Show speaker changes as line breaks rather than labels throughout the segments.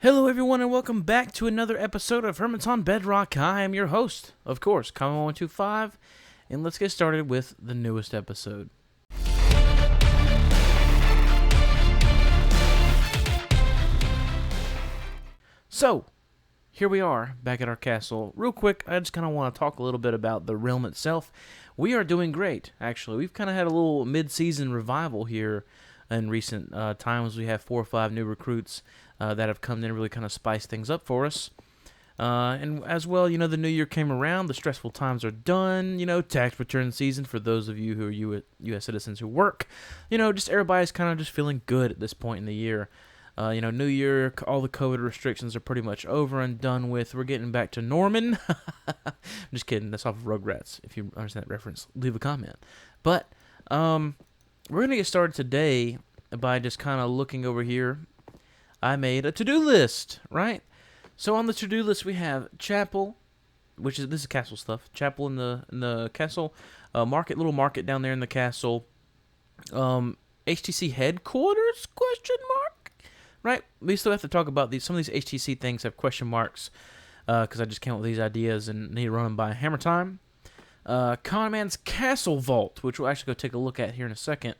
Hello everyone and welcome back to another episode of Hermits on Bedrock. I am your host, of course, Common125, and let's get started with the newest episode. So, here we are, back at our castle. Real quick, I just kind of want to talk a little bit about the realm itself. We are doing great, actually. We've kind of had a little mid-season revival here in recent times. We have 4 or 5 new recruits that have come in and really kind of spiced things up for us. And as well, you know, the new year came around. The stressful times are done. You know, tax return season for those of you who are U.S. citizens who work. You know, just everybody's kind of just feeling good at this point in the year. You know, New Year, all the COVID restrictions are pretty much over and done with. We're getting back to Norman. Just kidding. That's off of Rugrats. If you understand that reference, leave a comment. But we're going to get started today by just kind of looking over here. I made a to-do list, right? So on the to-do list we have chapel, this is castle stuff. Chapel in the castle, little market down there in the castle. HTC headquarters ? Right? We still have to talk about these. Some of these HTC things have question marks because I just came up with these ideas and need to run them by Hammer Time. Conman's Castle Vault, which we'll actually go take a look at here in a second.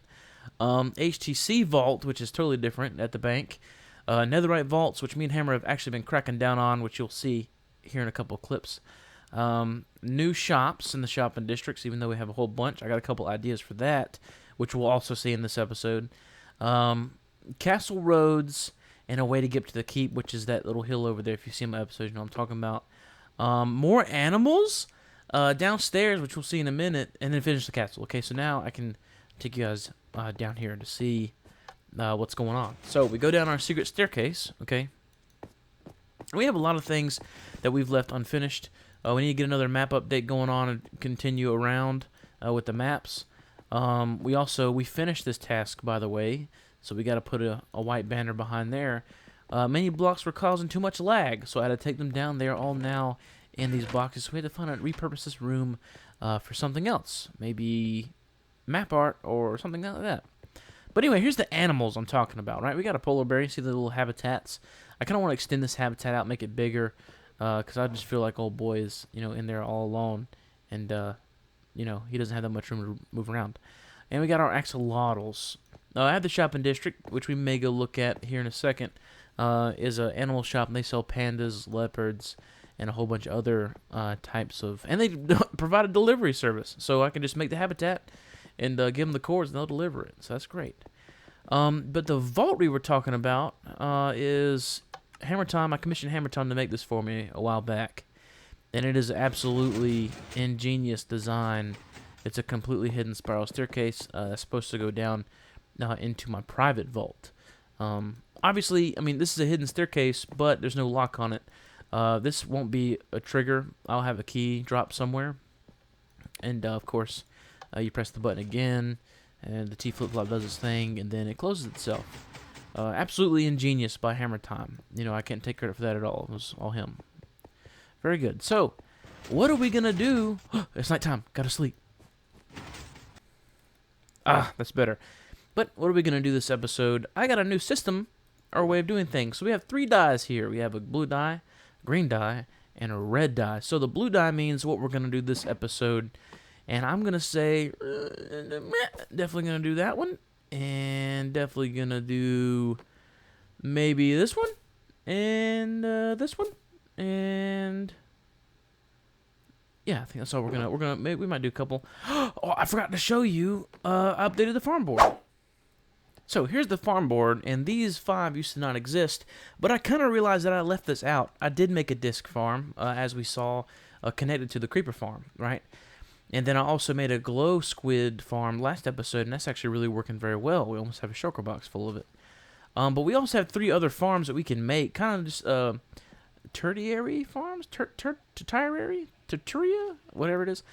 HTC Vault, which is totally different at the bank. Netherright Vaults, which me and Hammer have actually been cracking down on, which you'll see here in a couple of clips. New shops in the shopping districts, even though we have a whole bunch. I got a couple ideas for that, which we'll also see in this episode. Castle roads and a way to get to the keep, which is that little hill over there. If you see my episode, you know what I'm talking about. More animals downstairs, which we'll see in a minute, and then finish the castle. Okay, so now I can take you guys down here to see what's going on. So we go down our secret staircase, okay? We have a lot of things that we've left unfinished. We need to get another map update going on and continue around with the maps. We finished this task, by the way, so we got to put a white banner behind there. Many blocks were causing too much lag, so I had to take them down. They are all now in these boxes. So we had to repurpose this room for something else, maybe map art or something like that. But anyway, here's the animals I'm talking about, right? We got a polar bear. You see the little habitats? I kind of want to extend this habitat out, make it bigger, because I just feel like old boy is, you know, in there all alone, and, you know, he doesn't have that much room to move around. And we got our axolotls. I have the shopping district, which we may go look at here in a second, is an animal shop, and they sell pandas, leopards, and a whole bunch of other types of... And they provide a delivery service, so I can just make the habitat and give them the cords, and they'll deliver it. So that's great. But the vault we were talking about is Hammer Time. I commissioned Hammer Time to make this for me a while back, and it is absolutely ingenious design. It's a completely hidden spiral staircase that's supposed to go down into my private vault. Obviously, I mean, this is a hidden staircase, but there's no lock on it. This won't be a trigger. I'll have a key drop somewhere, and of course, you press the button again, and the T flip-flop does its thing, and then it closes itself. Absolutely ingenious by Hammer Time. You know, I can't take credit for that at all. It was all him. Very good. So, what are we going to do? It's nighttime. Gotta sleep. That's better. But what are we going to do this episode? I got a new system, or way of doing things. So we have 3 dyes here. We have a blue dye, green dye, and a red dye. So the blue dye means what we're going to do this episode. And I'm going to say, definitely going to do that one. And definitely going to do maybe this one. And this one. And yeah, I think that's all we're going to, maybe we might do a couple. Oh, I forgot to show you, I updated the farm board. So here's the farm board, and these 5 used to not exist. But I kind of realized that I left this out. I did make a disc farm, as we saw, connected to the creeper farm, right? And then I also made a glow squid farm last episode, and that's actually really working very well. We almost have a shulker box full of it. But we also have 3 other farms that we can make, kind of just tertiary farms, tertiary, whatever it is.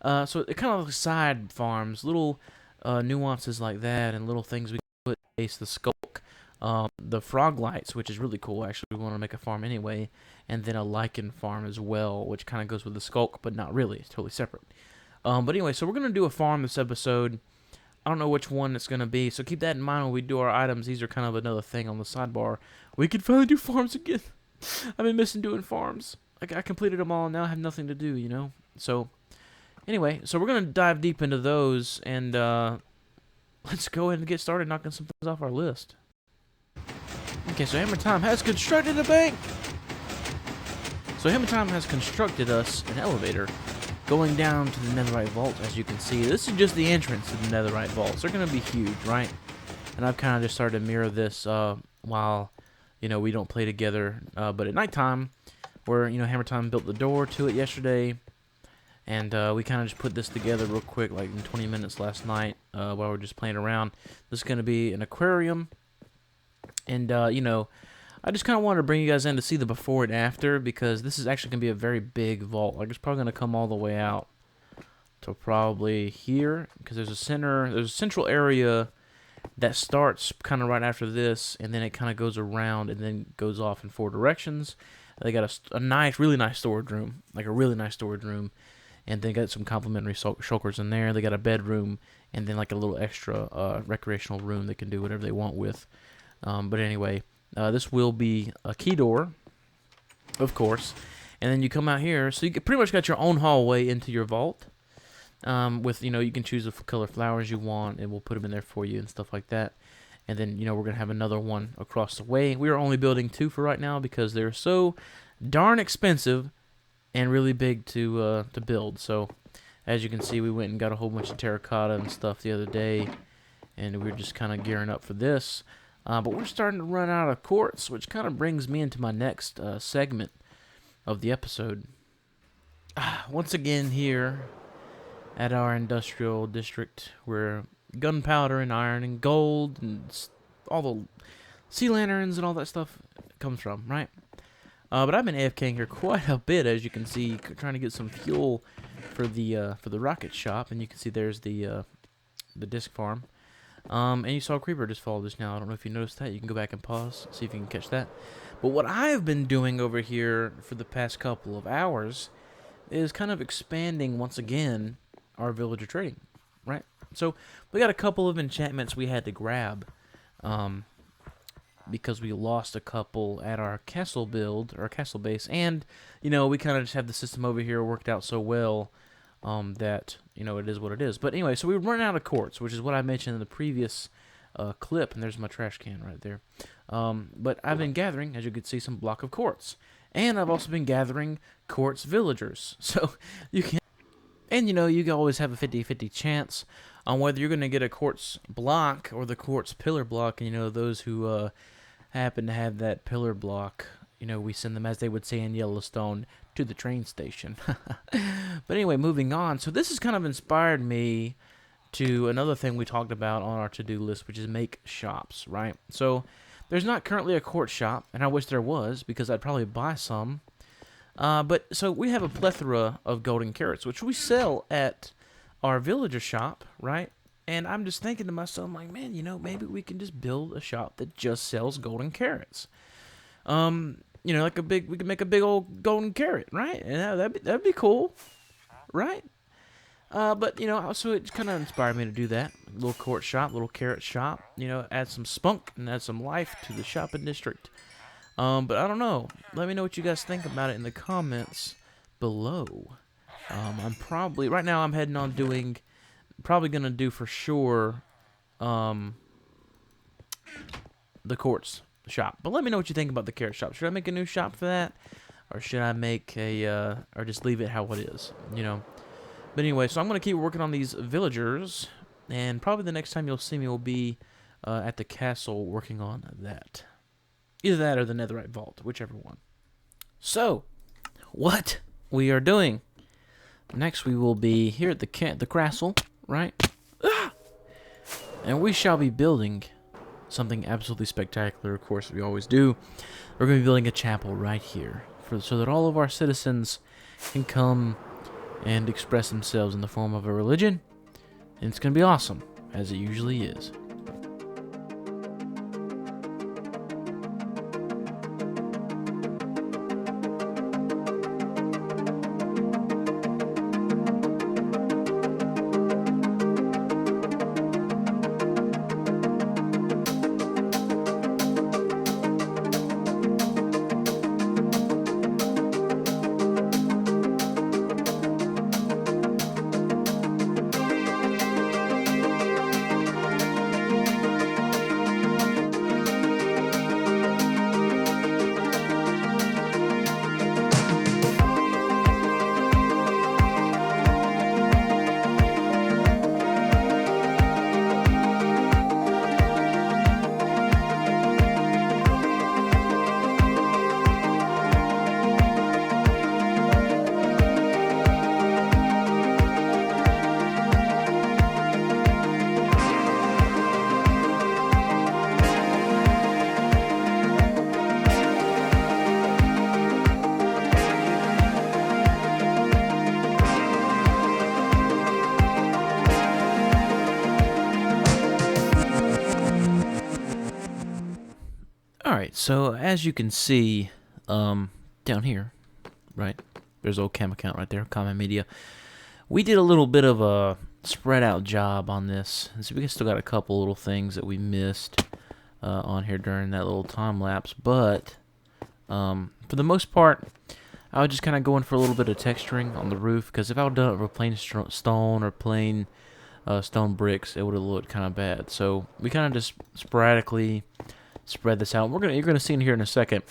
So it kind of like side farms, little nuances like that, and little things we can put in place the skulk. The frog lights, which is really cool. Actually, we want to make a farm anyway, and then a lichen farm as well, which kind of goes with the skulk, but not really. It's totally separate. But anyway, so we're going to do a farm this episode. I don't know which one it's going to be, so keep that in mind when we do our items. These are kind of another thing on the sidebar. We can finally do farms again. I've been missing doing farms. Like, I completed them all, and now I have nothing to do, you know? So, anyway, so we're going to dive deep into those, and let's go ahead and get started knocking some things off our list. Okay, so Hammer Time has constructed a bank! So Hammer Time has constructed us an elevator going down to the Netherright Vaults, as you can see. This is just the entrance to the Netherright Vaults. They're going to be huge, right? And I've kind of just started to mirror this while, you know, we don't play together. But at nighttime, where, you know, Hammer Time built the door to it yesterday, and we kind of just put this together real quick, like in 20 minutes last night, while we're just playing around. This is going to be an aquarium, and, you know, I just kind of wanted to bring you guys in to see the before and after, because this is actually going to be a very big vault. Like, it's probably going to come all the way out to probably here, because there's a central area that starts kind of right after this, and then it kind of goes around and then goes off in 4 directions. They got a nice, really nice storage room, like a really nice storage room, and they got some complimentary shulkers in there. They got a bedroom, and then like a little extra recreational room they can do whatever they want with. But anyway, this will be a key door, of course, and then you come out here, so you pretty much got your own hallway into your vault. With, you know, you can choose the color flowers you want, and we'll put them in there for you and stuff like that. And then, you know, we're going to have another one across the way. We are only building 2 for right now because they're so darn expensive and really big to build. So, as you can see, we went and got a whole bunch of terracotta and stuff the other day, and we were just kind of gearing up for this. But we're starting to run out of quartz, which kind of brings me into my next segment of the episode. Once again here at our industrial district, where gunpowder and iron and gold and all the sea lanterns and all that stuff comes from, right? But I've been AFKing here quite a bit, as you can see, trying to get some fuel for the rocket shop, and you can see there's the disc farm. And you saw a creeper just fall just now. I don't know if you noticed that. You can go back and pause, see if you can catch that. But what I have been doing over here for the past couple of hours is kind of expanding once again our villager trading, right? So we got a couple of enchantments we had to grab because we lost a couple at our castle build, or castle base, and, you know, we kind of just have the system over here worked out so well that, you know, it is what it is. But anyway, so we run out of quartz, which is what I mentioned in the previous clip, and there's my trash can right there. But I've been gathering, as you can see, some block of quartz, and I've also been gathering quartz villagers. So you can, and, you know, you always have a 50-50 chance on whether you're going to get a quartz block or the quartz pillar block. And, you know, those who happen to have that pillar block, you know, we send them, as they would say in Yellowstone, to the train station. But anyway, moving on. So this has kind of inspired me to another thing we talked about on our to-do list, which is make shops, right? So there's not currently a quartz shop, and I wish there was, because I'd probably buy some. But so we have a plethora of golden carrots, which we sell at our villager shop, right? And I'm just thinking to myself, I'm like, man, you know, maybe we can just build a shop that just sells golden carrots. You know, like we could make a big old golden carrot, right? And that'd be cool, right? But, you know, so it kind of inspired me to do that. A little quartz shop, little carrot shop, you know, add some spunk and add some life to the shopping district. But I don't know. Let me know what you guys think about it in the comments below. I'm probably, right now I'm heading on probably going to do for sure, the quartz shop. But let me know what you think about the carrot shop. Should I make a new shop for that? Or should I make or just leave it how it is, you know? But anyway, so I'm going to keep working on these villagers, and probably the next time you'll see me will be at the castle working on that. Either that or the Netherright Vault, whichever one. So, what we are doing. Next we will be here at the castle, right? And we shall be building something absolutely spectacular, of course, we always do. We're going to be building a chapel right here, so that all of our citizens can come and express themselves in the form of a religion. And it's going to be awesome, as it usually is. so as you can see, down here, right, there's old cam account right there, Common Media. We did a little bit of a spread out job on this, and so we still got a couple little things that we missed on here during that little time lapse, but for the most part, I was just kind of going for a little bit of texturing on the roof, because if I would have done it with plain stone or plain stone bricks, it would have looked kind of bad. So we kind of just sporadically spread this out. You're gonna see in here in a second.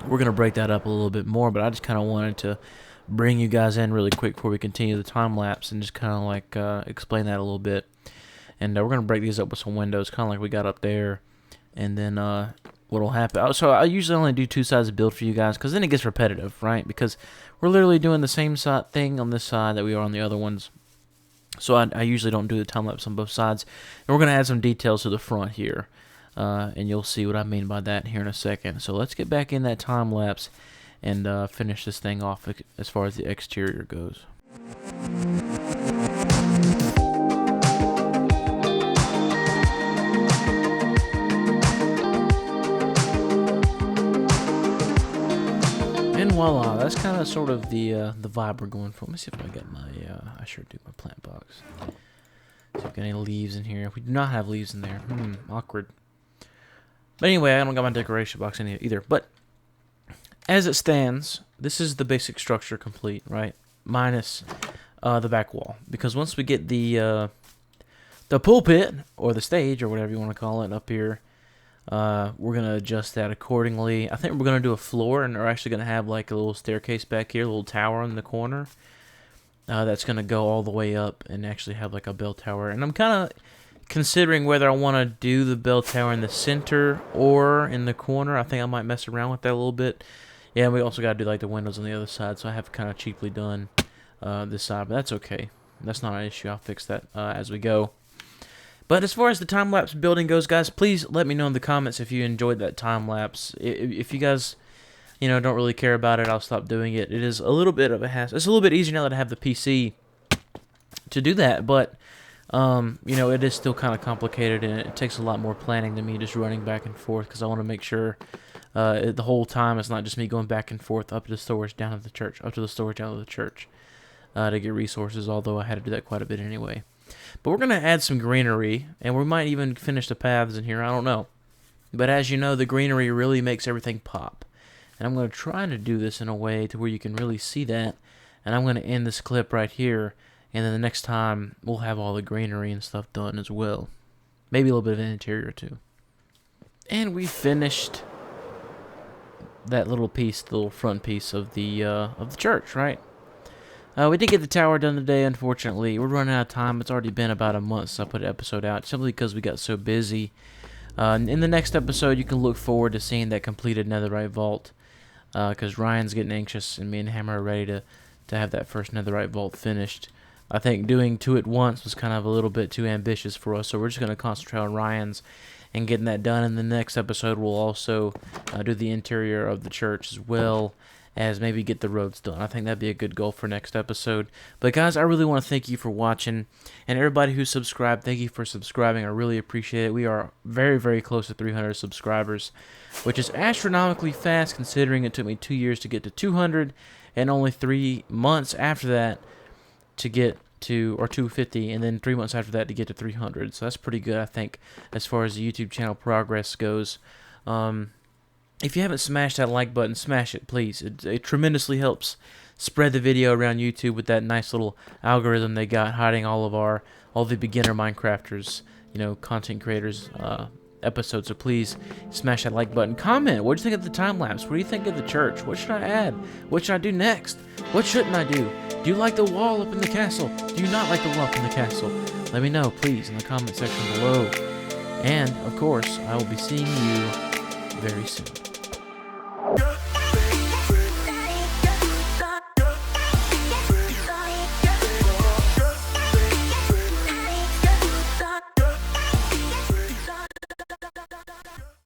We're gonna break that up a little bit more, but I just kind of wanted to bring you guys in really quick before we continue the time lapse and just kind of like explain that a little bit. And we're gonna break these up with some windows, kind of like we got up there. And then what'll happen? So I usually only do 2 sides of build for you guys, because then it gets repetitive, right? Because we're literally doing the same thing on this side that we are on the other ones. So I usually don't do the time lapse on both sides. And we're gonna add some details to the front here, and you'll see what I mean by that here in a second. So let's get back in that time lapse and finish this thing off as far as the exterior goes. And voila, that's kind of sort of the vibe we're going for. Let me see if I get my, I sure do, my plant box. See if we got any leaves in here. We do not have leaves in there. Awkward. But anyway, I don't got my decoration box in here either. But as it stands, this is the basic structure complete, right? Minus the back wall. Because once we get the pulpit, or the stage, or whatever you want to call it, up here, we're going to adjust that accordingly. I think we're going to do a floor, and we're actually going to have like a little staircase back here, a little tower in the corner. That's going to go all the way up and actually have like a bell tower. And I'm kind of considering whether I want to do the bell tower in the center or in the corner. I think I might mess around with that a little bit. Yeah, we also got to do like the windows on the other side, so I have kind of cheaply done this side, but that's okay. That's not an issue. I'll fix that as we go. But as far as the time-lapse building goes, guys, please let me know in the comments if you enjoyed that time-lapse. If you guys, don't really care about it, I'll stop doing it. It is a little bit of a hassle. It's a little bit easier now that I have the PC to do that, but, it is still kind of complicated, and it takes a lot more planning than me just running back and forth, because I want to make sure the whole time it's not just me going back and forth up to the storage, down to the church, up to the storage, down to the church to get resources, although I had to do that quite a bit anyway. But we're going to add some greenery, and we might even finish the paths in here. I don't know. But as you know, the greenery really makes everything pop. And I'm going to try to do this in a way to where you can really see that. And I'm going to end this clip right here. And then the next time, we'll have all the greenery and stuff done as well. Maybe a little bit of an interior too. And we finished that little piece, the little front piece of the church, right? We did get the tower done today, unfortunately. We're running out of time. It's already been about a month since I put an episode out, simply because we got so busy. In the next episode, you can look forward to seeing that completed Netherright Vault, because Ryan's getting anxious, and me and Hammer are ready to have that first Netherright Vault finished. I think doing 2 at once was kind of a little bit too ambitious for us, so we're just going to concentrate on Ryan's and getting that done. In the next episode, we'll also do the interior of the church as well as maybe get the roads done. I think that'd be a good goal for next episode. But guys, I really want to thank you for watching, and everybody who subscribed, thank you for subscribing. I really appreciate it. We are very, very close to 300 subscribers, which is astronomically fast considering it took me 2 years to get to 200 and only 3 months after that to get to, or 250, and then 3 months after that to get to 300. So that's pretty good, I think, as far as the YouTube channel progress goes. If you haven't smashed that like button, smash it, please. It tremendously helps spread the video around YouTube with that nice little algorithm they got hiding all the beginner Minecrafters, content creators episodes. So please smash that like button. Comment. What do you think of the time lapse? What do you think of the church? What should I add? What should I do next? What shouldn't I do? Do you like the wall up in the castle? Do you not like the wall up in the castle? Let me know, please, in the comment section below. And of course, I will be seeing you very soon.